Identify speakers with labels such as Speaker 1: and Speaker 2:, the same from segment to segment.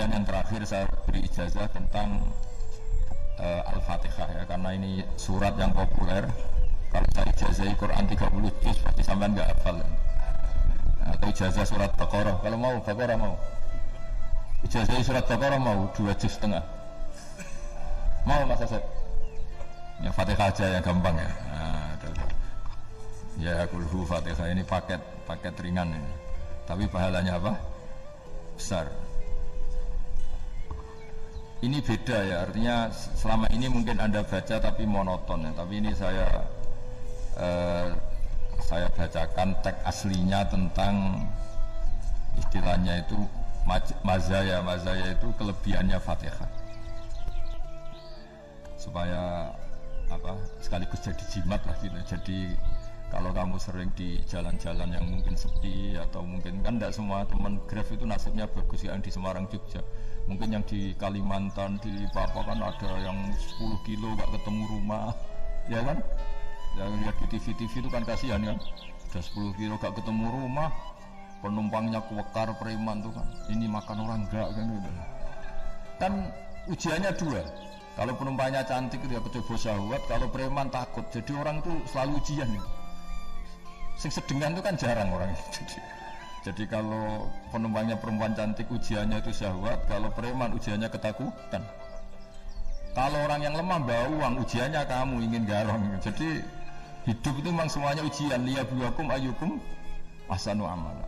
Speaker 1: Kemudian yang terakhir saya beri ijazah tentang Al-Fatihah ya, karena ini surat yang populer. Kalau saya ijazahi Quran 30 juz pasti sampean nggak hafal. Atau ijazah surat Baqarah, kalau mau Baqarah mau. Ijazahi surat Baqarah mau 2 juz setengah. Mau Mas Asep? Yang Fatihah aja yang gampang ya. Nah, ya kulhu Fatihah ini paket ringan ini. Tapi pahalanya apa? Besar. Ini beda ya, artinya selama ini mungkin Anda baca tapi monoton ya. Tapi ini saya bacakan teks aslinya tentang istilahnya itu mazaya itu kelebihannya Fatihah. Supaya apa sekaligus jadi jimat lah gitu. Jadi kalau kamu sering di jalan-jalan yang mungkin sepi atau mungkin kan tidak semua teman Grab itu nasibnya bagus yang di Semarang Jogja. Mungkin yang di Kalimantan, di Papua kan ada yang 10 kilo gak ketemu rumah, ya kan? Yang lihat di TV itu kan kasihan kan, udah 10 kilo gak ketemu rumah, penumpangnya kuwekar preman tuh kan, ini makan orang enggak kan gitu. Kan ujiannya dua, kalau penumpangnya cantik dia kecoba syahwat, kalau preman takut, jadi orang tuh selalu ujian gitu. Sing sedengan tuh kan jarang orang gitu. Jadi kalau penumpangnya perempuan cantik ujiannya itu syahwat, kalau preman ujiannya ketakutan. Kalau orang yang lemah bawa uang ujiannya kamu ingin garong. Jadi hidup itu memang semuanya ujian. Liyabluwakum ayyukum ahsanu amala.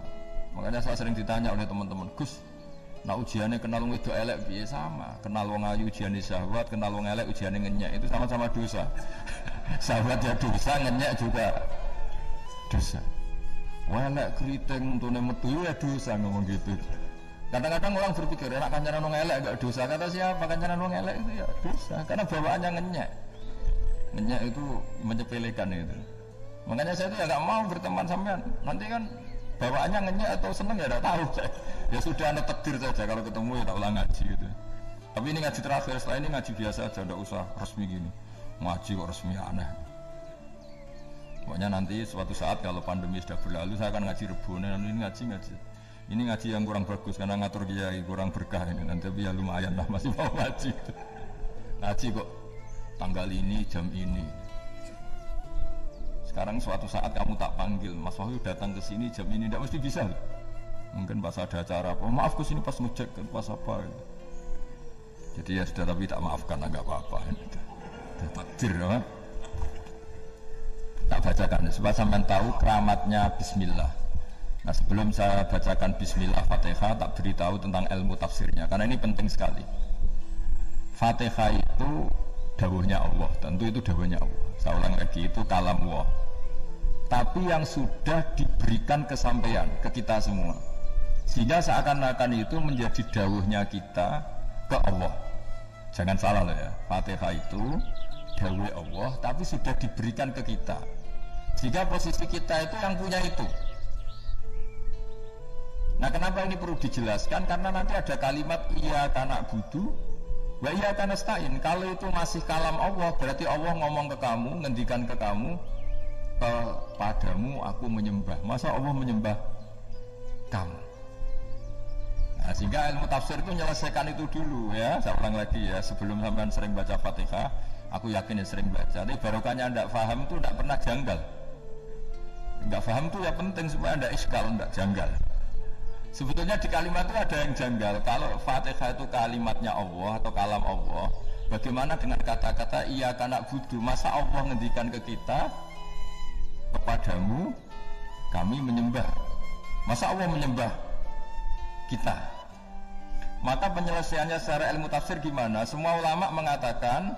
Speaker 1: Makanya saya sering ditanya oleh teman-teman, Gus, nah ujiannya kenal wong wedok elek piye sama? Kenal wong ayu ujiannya syahwat, kenal wong elek ujiannya ngenyek, itu sama-sama dosa. Syahwat ya dosa, ngenyek juga dosa. Wah elek keriting untune metu ya dosa ngomong gitu. Kadang-kadang orang berpikir enak kancanan wong elek enggak dosa. Kata siapa kancanan wong elek itu ya dosa karena bawaannya ngenyek. Ngenyek itu menyepelekan itu. Makanya saya itu ya enggak mau berteman sampean. Nanti kan bawaannya ngenyek atau seneng ya enggak tahu. Ya sudah ada takdir saja kalau ketemu ya tak ulang ngaji gitu. Tapi ini ngaji terakhir, setelah ini ngaji biasa aja enggak usah resmi gini. Ngaji kok resmi aneh. Pokoknya nanti suatu saat kalau pandemi sudah berlalu saya akan ngaji Rebone. Ini ngaji. Ini ngaji yang kurang bagus karena ngatur kiai kurang berkah ini. Nanti tapi ya lumayan lah masih mau ngaji. Ngaji kok tanggal ini jam ini. Sekarang suatu saat kamu tak panggil, Mas Wahyu datang ke sini jam ini tidak mesti bisa. Mungkin pas ada acara apa? Maaf ke sini pas ngecek pas apa. Jadi ya sudah tapi tak maafkan enggak apa-apa. Takdir ya. Tak bacakan supaya sampai tahu keramatnya Bismillah. Nah sebelum saya bacakan Bismillah Fatihah tak beritahu tentang ilmu tafsirnya karena ini penting sekali. Fatihah itu dawuhnya Allah, tentu itu dawuhnya Allah. Saya ulang lagi itu kalam Allah. Tapi yang sudah diberikan kesampaian ke kita semua, sehingga seakan-akan itu menjadi dawuhnya kita ke Allah. Jangan salah loh ya, Fatihah itu dawuh Allah, tapi sudah diberikan ke kita. Jika posisi kita itu yang punya itu. Nah kenapa ini perlu dijelaskan? Karena nanti ada kalimat iyyaka na'budu wa iyyaka nasta'in. Kalau itu masih kalam Allah, berarti Allah ngomong ke kamu, ngendikan ke kamu, padamu aku menyembah. Masa Allah menyembah kamu? Nah, sehingga ilmu tafsir itu menyelesaikan itu dulu ya. Saya ulang lagi ya, sebelum sampean sering baca Fatihah, aku yakin ya sering baca. Tapi barokahnya tidak paham itu tidak pernah janggal. Tidak paham itu ya penting supaya tidak iskal, tidak janggal. Sebetulnya di kalimat itu ada yang janggal. Kalau Fatihah itu kalimatnya Allah atau kalam Allah, bagaimana dengan kata-kata iyyaka na'budu? Masa Allah ngendikan ke kita, kepadamu kami menyembah. Masa Allah menyembah kita? Maka penyelesaiannya secara ilmu tafsir gimana? Semua ulama mengatakan,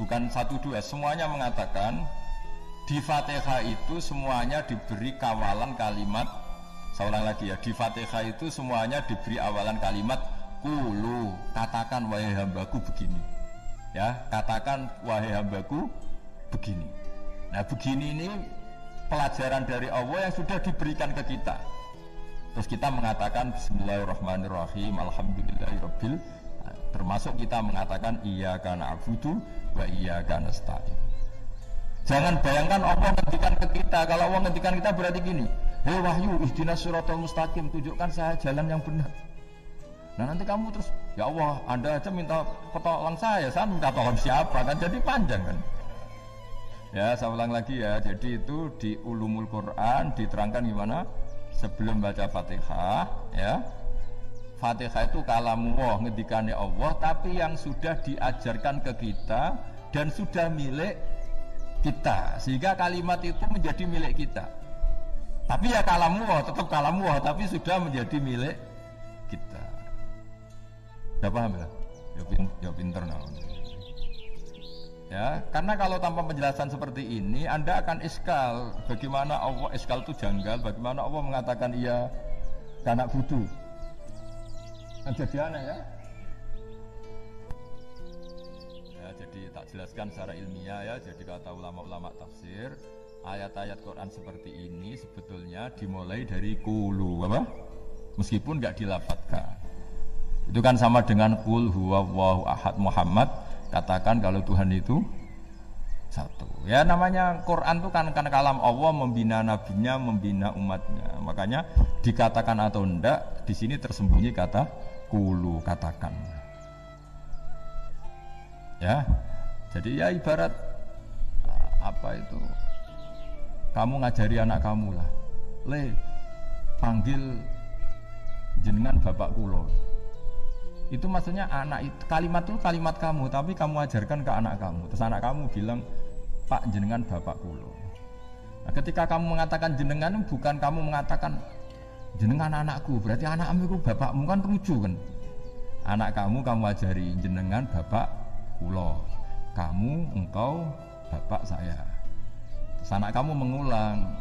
Speaker 1: bukan satu dua, semuanya mengatakan di Fatihah itu semuanya diberi kawalan kalimat. Saya ulang lagi ya, di Fatihah itu semuanya diberi awalan kalimat qulu, katakan wahai hambaku begini. Ya, katakan wahai hambaku begini. Nah, begini ini pelajaran dari Allah yang sudah diberikan ke kita. Terus kita mengatakan bismillahirrahmanirrahim, alhamdulillahirabbil, termasuk kita mengatakan iyyaka na'budu wa iyyaka nasta'in. Jangan bayangkan Allah ngendikan ke kita. Kalau Allah ngendikan kita berarti gini, hei wahyu ihdinas siratal mustaqim, tunjukkan saya jalan yang benar. Nah nanti kamu terus, ya Allah, Anda aja minta tolong saya minta tolong siapa kan, jadi panjang kan. Ya saya ulang lagi ya, jadi itu di Ulumul Quran diterangkan gimana sebelum baca Fatihah ya. Fatihah itu kalamullah, ngendikane Allah, tapi yang sudah diajarkan ke kita dan sudah milik kita, sehingga kalimat itu menjadi milik kita. Tapi ya kalamullah, tetap kalamullah, tapi sudah menjadi milik kita. Udah paham ya? Ya pinter nah. Ya, karena kalau tanpa penjelasan seperti ini, Anda akan iskal. Bagaimana Allah, iskal itu janggal. Bagaimana Allah mengatakan iya karena butuh. Kan jadi aneh ya. Ya, jadi tak jelaskan secara ilmiah ya. Jadi kata ulama-ulama tafsir, ayat-ayat Quran seperti ini sebetulnya dimulai dari qulu, apa? Meskipun nggak dilafatkan. Itu kan sama dengan qul huwallahu ahad Muhammad, katakan kalau Tuhan itu satu. Ya namanya Quran itu kan kalam Allah, membina nabinya, membina umatnya. Makanya dikatakan atau enggak, di sini tersembunyi kata qulu, katakan. Ya. Jadi ya ibarat apa itu? Kamu ngajari anak kamu lah. Panggil jenengan bapak kula. Itu maksudnya anak itu, kalimat itu kalimat kamu, tapi kamu ajarkan ke anak kamu. Terus anak kamu bilang, Pak jenengan bapak kulo. Nah, ketika kamu mengatakan jenengan, bukan kamu mengatakan jenengan anakku, berarti anakmu itu bapakmu, kan lucu kan. Anak kamu ajari jenengan bapak kulo, kamu engkau bapak saya. Terus anak kamu mengulang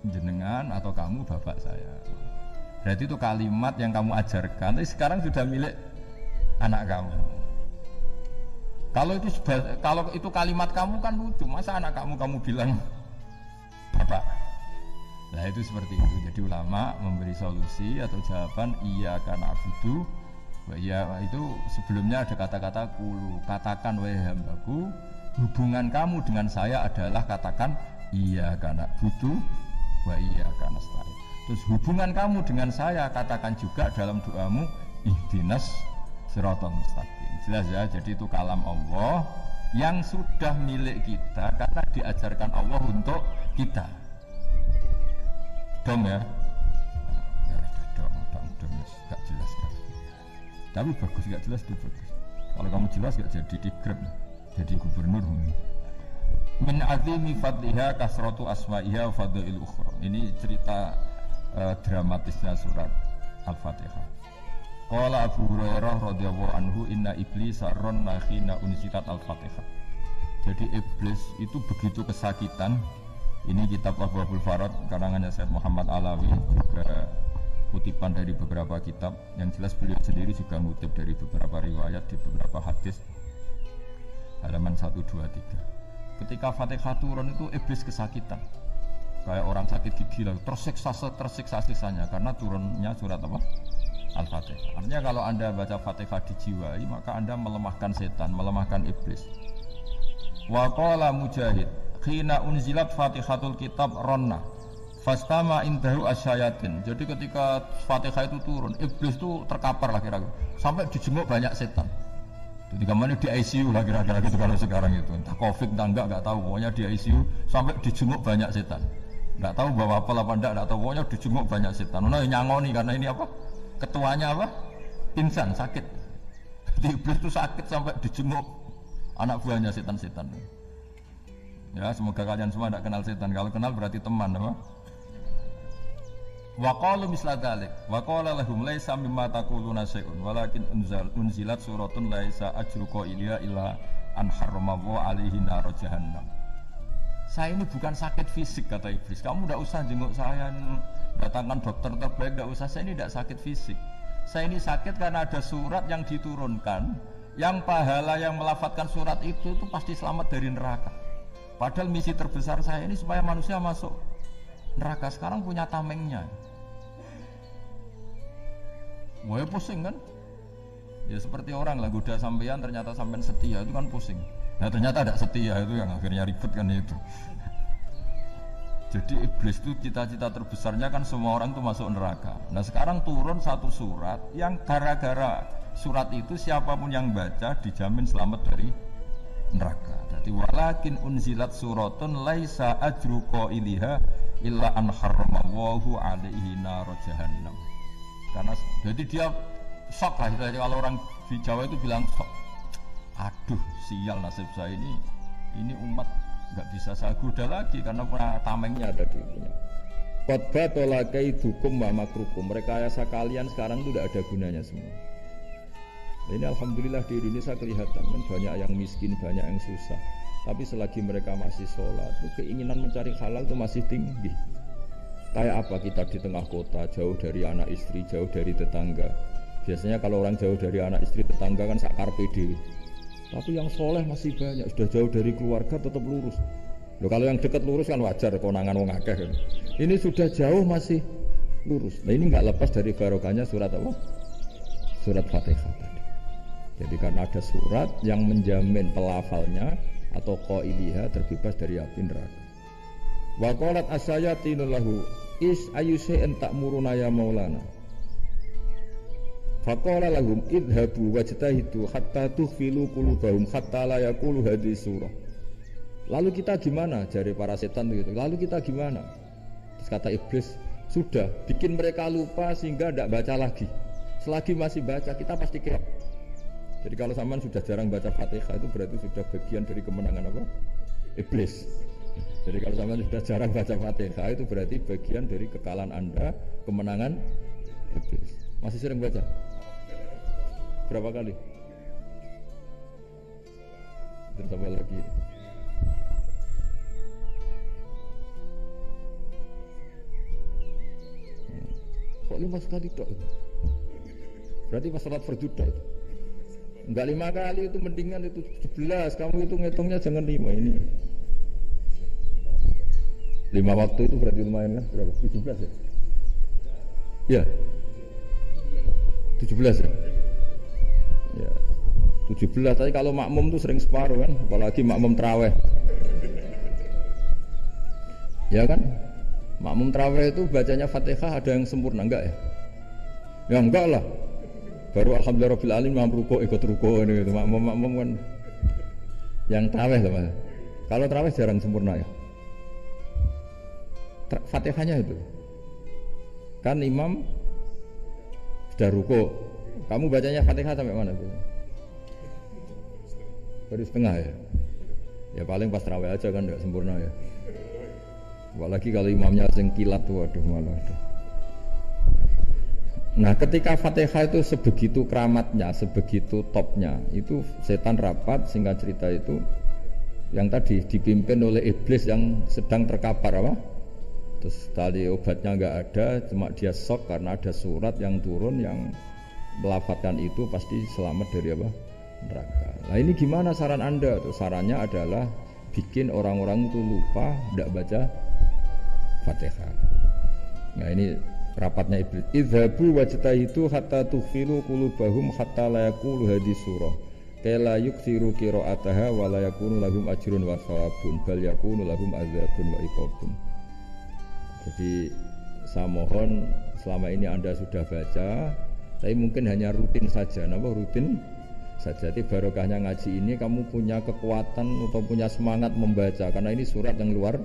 Speaker 1: jenengan atau kamu bapak saya. Berarti itu kalimat yang kamu ajarkan, tapi sekarang sudah milik anak kamu. Kalau itu kalimat kamu kan lucu, masa anak kamu bilang bapak. Nah itu seperti itu. Jadi ulama memberi solusi atau jawaban iya karena abudu. Ya itu sebelumnya ada kata-kata qulu, katakan wahai hambaku, hubungan kamu dengan saya adalah katakan iya karena abudu wa iya karena nasta'in. Terus hubungan kamu dengan saya katakan juga dalam doamu ihdinas siratal mustaqim. Jelas ya, jadi itu kalam Allah yang sudah milik kita karena diajarkan Allah untuk kita. Dong ya? Dong, gak jelas kan? Tapi bagus, gak jelas itu bagus. Kalau kamu jelas gak jadi dikrep, jadi gubernur. Min azimi fadliha kasratu asma'iha wa fadlil ukhra. Ini cerita dramatisnya surat Al-Fatihah. Qala Abu Hurairah radhiyallahu anhu inna iblisa ranna khina unzilat Al-Fatihah. Jadi iblis itu begitu kesakitan. Ini kitab Abwaabul Farad karangannya Syekh Muhammad Alawi, juga kutipan dari beberapa kitab. Yang jelas beliau sendiri juga ngutip dari beberapa riwayat di beberapa hadis. Halaman 1, 2, 3. Ketika Fatihah turun itu iblis kesakitan. Kayak orang sakit gigi lah, tersiksa sisanya karena turunnya surat apa? Al-Fatihah. Artinya kalau Anda baca Fatihah dijiwai, maka Anda melemahkan setan, melemahkan iblis. Wa qala Mujahid, khina unzilat Fatihatul kitab ronna fastama indahu asyayatin. Jadi ketika Fatihah itu turun, iblis itu terkapar lah kira-kira. Sampai dijenguk banyak setan. Jadi kemana di ICU lah kira-kira gitu kalau sekarang itu. Entah Covid entah enggak tahu. Pokoknya di ICU sampai dijenguk banyak setan. Enggak tahu bawa apa enggak tahu. Pokoknya dijenguk banyak setan. Nah nyangoni karena ini apa? Ketuanya apa? Pingsan, sakit. Jadi iblis itu sakit sampai dijenguk anak buahnya setan-setan. Ya semoga kalian semua tidak kenal setan. Kalau kenal berarti teman, apa? Wa qalu misla dzalik wa qala lahum laisa mimma taquluna syai'un walakin unzilat suratun laisa ajruqa illa an harrama alaihi nar jahannam. Saya ini bukan sakit fisik kata iblis. Kamu tidak usah jenguk saya, datangkan dokter terbaik, tidak usah. Saya ini tidak sakit fisik. Saya ini sakit karena ada surat yang diturunkan, yang pahala yang melafatkan surat itu pasti selamat dari neraka. Padahal misi terbesar saya ini supaya manusia masuk neraka. Sekarang punya tamengnya. Wah pusing kan? Ya seperti orang lah goda sampean ternyata sampean setia itu kan pusing. Nah ternyata tidak setia itu yang akhirnya ribet kan itu. Jadi iblis itu cita-cita terbesarnya kan semua orang itu masuk neraka. Nah sekarang turun satu surat yang gara-gara surat itu siapapun yang baca dijamin selamat dari neraka. Jadi walakin unzilat suratun laisa ajru qailiha illa an harramallahu alaihi nar jahannam. Karena jadi dia shock lah. Jadi kalau orang di Jawa itu bilang shock. Aduh sial nasib saya ini umat nggak bisa saya goda lagi karena tamengnya ada di punya. Qad batala kaidukum wa makrukum. Rekayasa kalian sekarang itu tidak ada gunanya semua. Nah, ini alhamdulillah di Indonesia kelihatan kan banyak yang miskin, banyak yang susah. Tapi selagi mereka masih sholat, itu keinginan mencari halal itu masih tinggi. Kayak apa kita di tengah kota, jauh dari anak istri, jauh dari tetangga. Biasanya kalau orang jauh dari anak istri tetangga kan sak karepe dhewe. Tapi yang soleh masih banyak, sudah jauh dari keluarga tetap lurus. Loh, kalau yang dekat lurus kan wajar, konangan wong akeh kan. Ini sudah jauh masih lurus. Nah ini nggak lepas dari barokahnya surat apa? Surat Fatihah tadi. Jadi karena ada surat yang menjamin pelafalnya atau qailiha terbebas dari api neraka. Wa qalat asyayatin lahu is ayyusai'in ta'muruna ya maulana. Faqala lahum idhabu wajtahidu hatta tukhfilu qulubahum hatta la yaqulu hadhihi surah. Lalu kita gimana? Jari para setan gitu. Lalu kita gimana? Terus kata iblis, sudah bikin mereka lupa sehingga tidak baca lagi. Selagi masih baca kita pasti kira. Jadi kalau sampean sudah jarang baca Fatihah itu berarti sudah bagian dari kemenangan apa? Iblis. Jadi kalau sampean sudah jarang baca Fatihah itu berarti bagian dari kekalahan Anda, kemenangan iblis. Masih sering baca? Berapa kali? Tambah lagi. Kok 5 kali tok? Berarti pas salat fardu tok. Enggak 5 kali itu mendingan itu 17. Kamu itu ngitungnya jangan 5 ini. 5 waktu itu berarti lumayan kan? Berapa? 17 ya? Iya. 17 ya? Ya, 17. Tapi kalau makmum tuh sering separuh kan, apalagi makmum tarawih. Ya kan? Makmum tarawih itu bacanya Fatihah ada yang sempurna enggak ya? Ya enggak lah. Baru alhamdulillah rabbil alamin mampu ruko ikut ruko ini gitu. Makmum kan yang tarawih lah Mas. Kalau tarawih jarang sempurna ya. Fatihahnya itu. Kan imam sudah ruko. Kamu bacanya Fatihah sampai mana tuh? Baru setengah ya? Ya paling pas tarawih aja kan enggak sempurna ya. Apalagi kalau imamnya sing kilat tuh, waduh malah. Nah ketika Fatihah itu sebegitu keramatnya, sebegitu topnya, itu setan rapat, singkat cerita itu yang tadi dipimpin oleh iblis yang sedang terkapar apa? Terus tadi obatnya nggak ada, cuma dia shock karena ada surat yang turun yang melafatkan itu pasti selamat dari apa? Neraka. Nah ini gimana saran Anda? Tuh, sarannya adalah bikin orang-orang itu lupa, tidak baca Fatihah. Nah ini rapatnya iblis. Idhabu wajtahidu hatta tukhfilu qulubahum hatta la yaqulu hadhihi surah. Kala yuksiru qira'ataha wa la yakunu lahum ajrun wa thawabun bal yakunu lahum adzabun wa iqabun. Jadi saya mohon selama ini Anda sudah baca, tapi mungkin hanya rutin saja. Napa rutin saja? Jadi barokahnya ngaji ini kamu punya kekuatan atau punya semangat membaca karena ini surat yang luar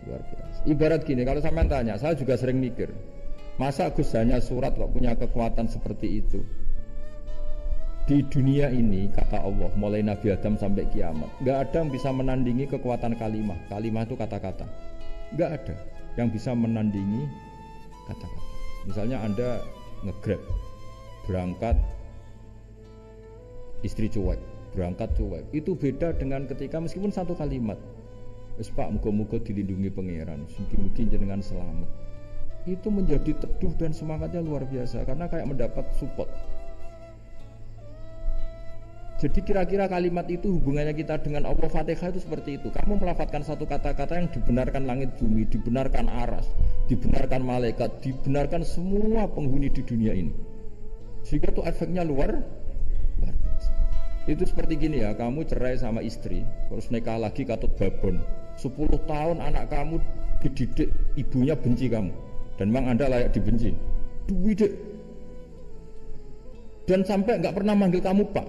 Speaker 1: biasa. Ibarat gini, kalau sampean tanya, saya juga sering mikir, masa Gus hanya surat kok punya kekuatan seperti itu? Di dunia ini kata Allah, mulai Nabi Adam sampai kiamat, nggak ada yang bisa menandingi kekuatan kalimah. Kalimah itu kata-kata, nggak ada yang bisa menandingi kata-kata. Misalnya Anda nge-grab, berangkat istri cuek, berangkat cuek, itu beda dengan ketika meskipun satu kalimat, wes Pak, muga-muga dilindungi pangeran, mungkin jenengan selamat. Itu menjadi teduh dan semangatnya luar biasa karena kayak mendapat support. Jadi kira-kira kalimat itu hubungannya kita dengan Allah, Fatihah itu seperti itu. Kamu melafadzkan satu kata-kata yang dibenarkan langit bumi, dibenarkan aras, dibenarkan malaikat, dibenarkan semua penghuni di dunia ini. Sehingga itu efeknya luar biasa. Itu seperti gini ya, kamu cerai sama istri, terus nikah lagi katut babon. 10 tahun anak kamu
Speaker 2: kedidik ibunya benci kamu dan memang Anda layak dibenci. Didik. Dan sampai nggak pernah manggil kamu Pak.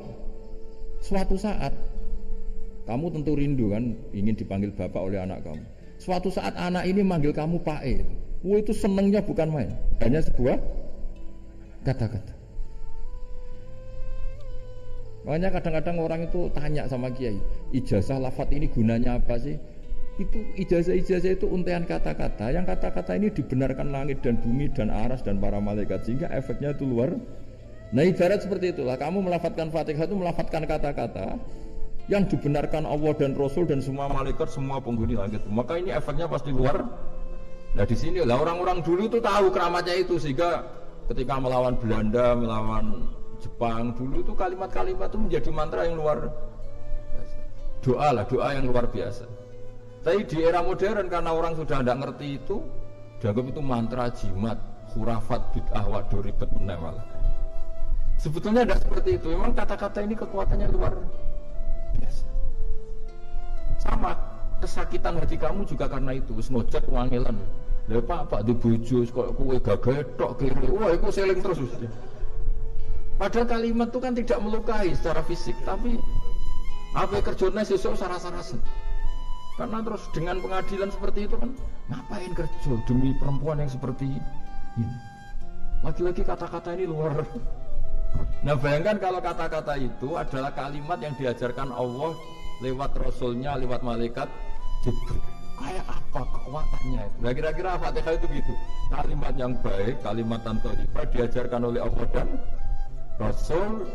Speaker 2: Suatu saat kamu tentu rindu kan ingin dipanggil bapak oleh anak kamu. Suatu saat anak ini manggil kamu Pak E. Wah itu senengnya bukan main. Hanya sebuah kata-kata. Makanya kadang-kadang orang itu tanya sama kiai, ijazah lafadz ini gunanya apa sih? Itu ijazah-ijazah itu untaian kata-kata. Yang kata-kata ini dibenarkan langit dan bumi dan aras dan para malaikat sehingga efeknya itu luar. Nah ibarat seperti itulah, kamu melafadzkan Fatihah itu melafadzkan kata-kata yang dibenarkan Allah dan Rasul dan semua malaikat, semua penghuni langit. Maka ini efeknya pasti luar. Nah di sini lah orang-orang dulu itu tahu keramatnya itu sehingga ketika melawan Belanda, melawan Jepang dulu itu kalimat-kalimat itu menjadi mantra yang luar biasa. Doa lah, doa yang luar biasa. Tapi di era modern karena orang sudah tidak ngerti itu, dianggap itu mantra, jimat, khurafat, bid'ah, waduh ribet malah. Sebetulnya tidak seperti itu. Memang kata-kata ini kekuatannya luar biasa. Sama kesakitan hati kamu juga karena itu. Wis ngojek wangilan. Lha pak di bojo kok kowe gagah tok kiri. Wah, iku seling terus. Padahal kalimat itu kan tidak melukai secara fisik, tapi apa kerjanya sesuk sarasa-rasen. Karena terus dengan pengadilan seperti itu kan ngapain kerja demi perempuan yang seperti ini. Lagi-lagi kata-kata ini luar. Nah bayangkan kalau kata-kata itu adalah kalimat yang diajarkan Allah lewat Rasulnya, lewat malaikat Jibril. Kayak apa kekuatannya itu? Nah kira-kira Fatihah itu gitu. Kalimat yang baik, kalimat thayyibah diajarkan oleh Allah dan Rasul.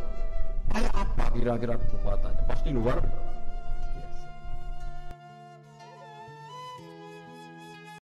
Speaker 2: Kayak apa kira-kira kekuatannya? Pasti luar